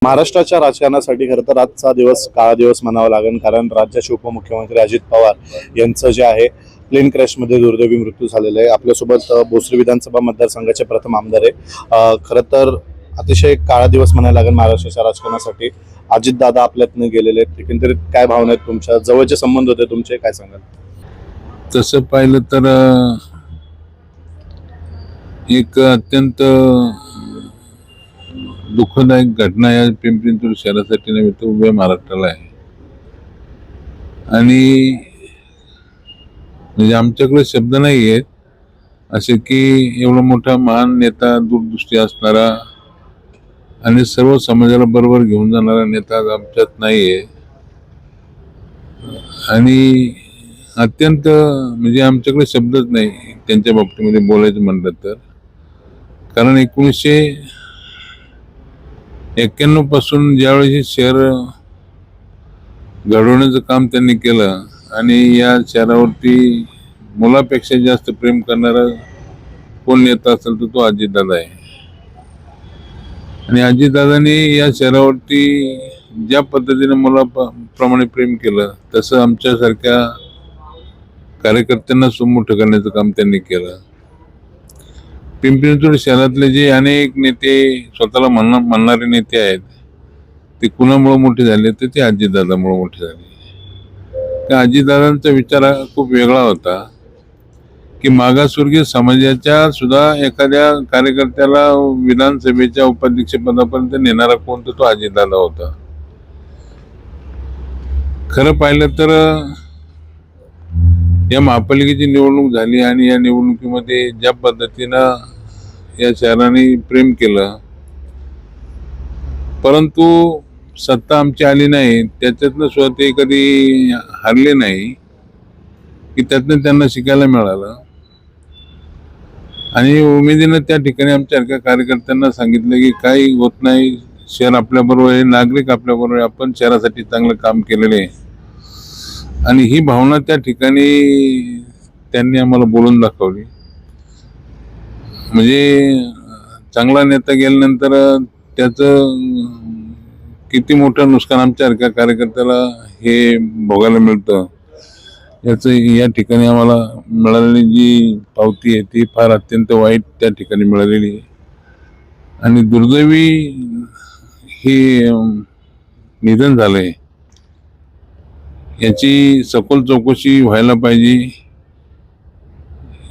महाराष्ट्राच्या राजकारणासाठी खरं तर आजचा दिवस काळा दिवस म्हणावा लागेल, कारण राज्याचे उपमुख्यमंत्री अजित पवार यांचं जे आहे प्लेन क्रॅशमध्ये दुर्दैवी मृत्यू झालेला आहे. आपल्यासोबत भोसरी विधानसभा मतदारसंघाचे प्रथम आमदार आहे. खरं तर अतिशय काळा दिवस म्हणायला लागेल महाराष्ट्राच्या राजकारणासाठी. अजितदादा आपल्यातनं गेलेले आहेत. एकंदरीत काय भावना आहेत तुमच्या? जवळचे संबंध होते तुमचे, काय सांगाल? तसं पाहिलं तर एक अत्यंत दुःखदायक घटना या पिंपरी चिंचवड शहरासाठी नव्हे तर उभ्या महाराष्ट्राला आहे. आणि म्हणजे आमच्याकडे शब्द नाही आहेत असे की एवढा मोठा महान नेता, दूरदृष्टी असणारा आणि सर्व समाजाला बरोबर घेऊन जाणारा नेता आमच्यात नाही आहे. आणि अत्यंत म्हणजे आमच्याकडे शब्दच नाही त्यांच्या बाबतीमध्ये बोलायचं म्हणलं तर. कारण 1991 पासून ज्यावेळेस हे शहर घडवण्याचं काम त्यांनी केलं आणि या शहरावरती मुलापेक्षा जास्त प्रेम करणारा कोण नेता असेल तर तो अजितदादा आहे. आणि अजितदादांनी या शहरावरती ज्या पद्धतीने मुलाप्रमाणे प्रेम केलं तसं आमच्यासारख्या कार्यकर्त्यांना सुमोठं करण्याचं काम त्यांनी केलं. पिंपरी चिंचवड शहरातले जे अनेक नेते, स्वतःला म्हणणारे नेते आहेत, ते कुणामुळे मोठे झाले तर ते अजितदादामुळे मोठे झाले. त्या अजितदादांचा विचार हा खूप वेगळा होता की मागासवर्गीय समाजाच्या सुद्धा एखाद्या कार्यकर्त्याला विधानसभेच्या उपाध्यक्षपदापर्यंत नेणारा कोण तर तो अजितदादा होता. खरं पाहिलं तर या महापालिकेची निवडणूक झाली आणि या निवडणुकीमध्ये ज्या पद्धतीनं या शहराने प्रेम केलं, परंतु सत्ता आमची आली नाही, त्याच्यातनं सुद्धा ते कधी हारले नाही की त्यातनं त्यांना शिकायला मिळालं. आणि उमेदीनं त्या ठिकाणी आमच्यासारख्या कार्यकर्त्यांना सांगितलं की काही होत नाही, शहर आपल्याबरोबर आहे, नागरिक आपल्याबरोबर आहे, आपण शहरासाठी चांगलं काम केलेलं आहे. आणि ही भावना त्या ठिकाणी त्यांनी आम्हाला बोलून दाखवली. म्हणजे चांगला नेता गेल्यानंतर त्याचं किती मोठं नुकसान आमच्यासारख्या कार्यकर्त्याला हे भोगायला मिळतं, याचं या ठिकाणी आम्हाला मिळालेली जी पावती आहे ती फार अत्यंत वाईट त्या ठिकाणी मिळालेली आहे. आणि दुर्दैवी हे निधन झालंय, याची सखोल चौकशी व्हायला पाहिजे.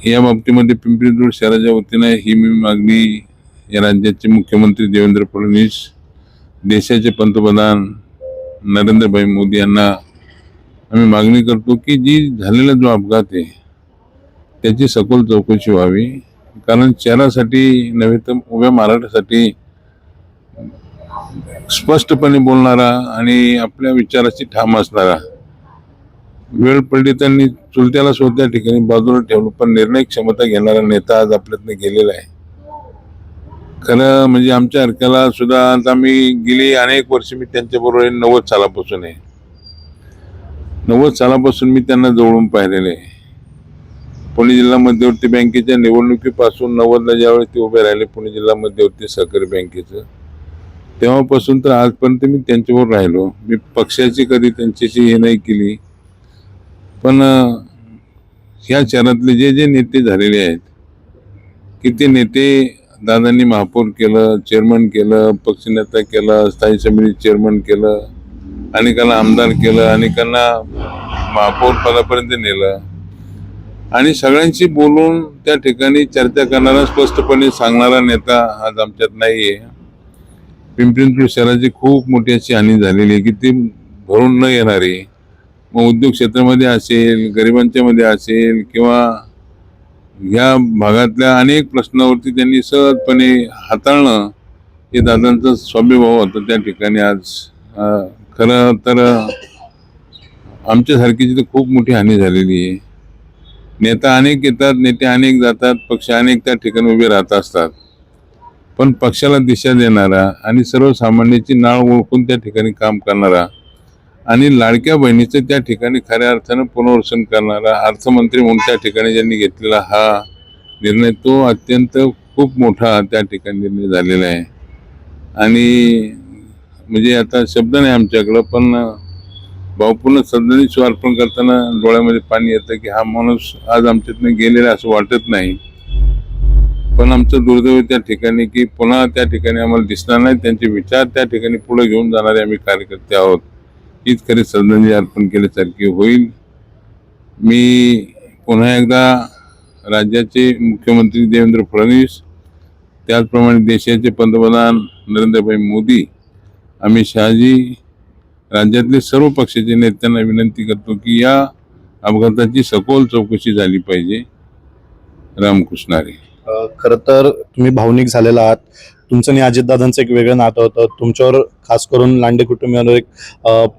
या बाबतीमध्ये पिंपरी चिंचवड शहराच्या वतीनं ही मी मागणी या राज्याचे मुख्यमंत्री देवेंद्र फडणवीस, देशाचे पंतप्रधान नरेंद्रभाई मोदी यांना आम्ही मागणी करतो की जी झालेला जो अपघात आहे त्याची सखोल चौकशी व्हावी. कारण शहरासाठी नव्हे तर उभ्या महाराष्ट्रासाठी स्पष्टपणे बोलणारा आणि आपल्या विचाराशी ठाम असणारा, वेळ पडली त्यांनी चुलत्याला सुद्धा त्या ठिकाणी बाजूला ठेवलं पण निर्णय क्षमता घेणारा नेता आज आपल्यातनं गेलेला आहे. खरं म्हणजे आमच्या हरक्याला सुद्धा आता मी गेली अनेक वर्ष मी त्यांच्याबरोबर 90 सालापासून आहे. 90 सालापासून मी त्यांना जवळून पाहिलेले आहे. पुणे जिल्हा मध्यवर्ती बँकेच्या निवडणुकीपासून 90ला ज्यावेळेस ते उभे राहिले पुणे जिल्हा मध्यवर्ती सहकारी बँकेचं, तेव्हापासून तर आजपर्यंत मी त्यांच्याबरोबर राहिलो. मी पक्षाची कधी त्यांच्याशी हे नाही केली. पण ह्या शहरातले जे जे नेते झालेले आहेत की ते नेते दादांनी महापौर केलं, चेअरमन केलं, पक्षनेता केलं, स्थायी समिती चेअरमन केलं, अनेकांना आमदार केलं, अनेकांना महापौर पदापर्यंत नेलं. आणि सगळ्यांशी बोलून त्या ठिकाणी चर्चा करणारा, स्पष्टपणे सांगणारा नेता आज आमच्यात नाही आहे. पिंपरी चिंचवड शहराची खूप मोठी अशी हानी झालेली आहे की ती भरून न येणारी. मग उद्योग क्षेत्रामध्ये असेल, गरिबांच्या मध्ये असेल किंवा ह्या भागातल्या अनेक प्रश्नावरती त्यांनी सहजपणे हाताळणं हे दादांचा स्वभाव होता त्या ठिकाणी. आज खरं तर आमच्यासारखी तिथे खूप मोठी हानी झालेली आहे. नेता अनेक येतात, नेते अनेक जातात, पक्ष अनेक त्या ठिकाणी उभे राहत असतात, पण पक्षाला दिशा देणारा आणि सर्वसामान्यांची नाळ ओळखून त्या ठिकाणी काम करणारा आणि लाडक्या बहिणीचं त्या ठिकाणी खऱ्या अर्थानं पुनर्वसन करणारा अर्थमंत्री म्हणून त्या ठिकाणी ज्यांनी घेतलेला हा निर्णय, तो अत्यंत खूप मोठा त्या ठिकाणी निर्णय झालेला आहे. आणि म्हणजे आता शब्द नाही आमच्याकडं, पण भावपूर्ण श्रद्धांजली अर्पण करताना डोळ्यामध्ये पाणी येतं की हा माणूस आज आमच्यातनं गेलेला असं वाटत नाही. पण आमचं दुर्दैव त्या ठिकाणी की पुन्हा त्या ठिकाणी आम्हाला दिसणार नाही. त्यांचे विचार त्या ठिकाणी पुढे घेऊन जाणारे आम्ही कार्यकर्ते आहोत. हीच खरी श्रद्धांजली अर्पण केल्यासारखी होईल. मी पुन्हा एकदा राज्याचे मुख्यमंत्री देवेंद्र फडणवीस, त्याचप्रमाणे देशाचे पंतप्रधान नरेंद्रभाई मोदी, अमित शहाजी, राज्यातले सर्व पक्षाचे नेत्यांना विनंती करतो की या अपघाताची सखोल चौकशी झाली पाहिजे. रामकृष्ण हरी. खरं तर तुम्ही भावनिक झालेला आहात. तुमचं आणि अजितदादांचं एक वेगळं नातं होतं. तुमच्यावर खास करून लांडे कुटुंबियांवर एक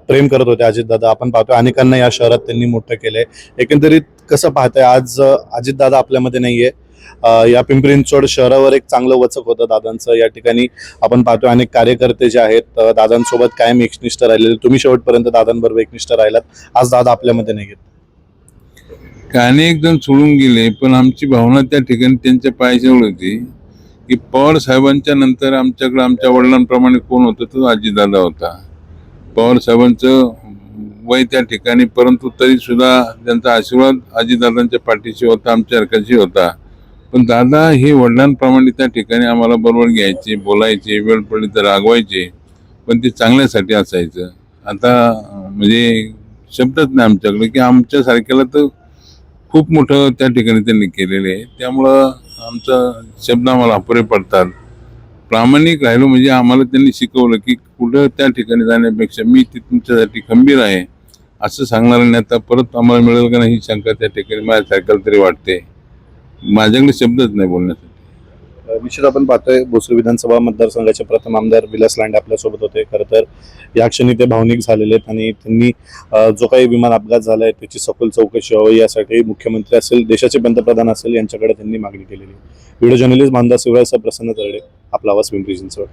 प्रेम करत होते अजितदादा. आपण पाहतोय अनेकांना या शहरात त्यांनी मोठं केलंय. एकंदरीत कसं पाहताय आज अजितदादा आपल्यामध्ये नाहीये. या पिंपरी चिंचवड शहरावर एक चांगलं वचक होतं दादांचं. या ठिकाणी आपण पाहतोय अनेक कार्यकर्ते जे आहेत दादांसोबत कायम एकनिष्ठ राहिलेले. तुम्ही शेवटपर्यंत दादांबरोबर एकनिष्ठ राहिलात. आज दादा आपल्यामध्ये नाहीयेत. अनेक जण सोडून गेले, पण आमची भावना त्या ठिकाणी त्यांच्या पायाजवळ होती की पवार साहेबांच्या नंतर आमच्याकडे आमच्या वडिलांप्रमाणे कोण होतं तो अजितदादा होता. पवार साहेबांचं वय त्या ठिकाणी, परंतु तरी सुद्धा त्यांचा आशीर्वाद अजितदादांच्या पाठीशी होता, आमच्या हरकतशी होता. पण दादा हे वडिलांप्रमाणे त्या ठिकाणी आम्हाला बरोबर घ्यायचे, बोलायचे, वेळ पडली तर रागवायचे, पण ते चांगल्यासाठी असायचं. आता म्हणजे शब्दच नाही आमच्याकडे की आमच्यासारख्याला तर खूप मोठं त्या ठिकाणी त्यांनी केलेलं आहे. त्यामुळं आमचा शब्द आम्हाला अपुरे पडतात. प्रामाणिक राहिलो म्हणजे आम्हाला त्यांनी शिकवलं की कुठं त्या ठिकाणी जाण्यापेक्षा मी ते तुमच्यासाठी खंबीर आहे असं सांगणारा नेता परत आम्हाला मिळेल का नाही ही शंका त्या ठिकाणी माझ्यासारख्याला तरी वाटते. माझ्याकडे शब्दच नाही बोलण्यासाठी. निश्चित आपण पाहतोय भोसरी विधानसभा मतदारसंघाचे प्रथम आमदार विलास लांडे आपल्यासोबत होते. खरं तर या क्षणी ते भावनिक झालेले आहेत आणि त्यांनी जो काही विमान अपघात झालाय त्याची सखोल चौकशी व्हावी यासाठी मुख्यमंत्री असेल, देशाचे पंतप्रधान असेल यांच्याकडे त्यांनी मागणी केलेली. व्हिडिओ जर्नलिस्ट भानदास शिवराज, प्रसन्न तरडे, आपला आवाज पिंपरी चिंचवड.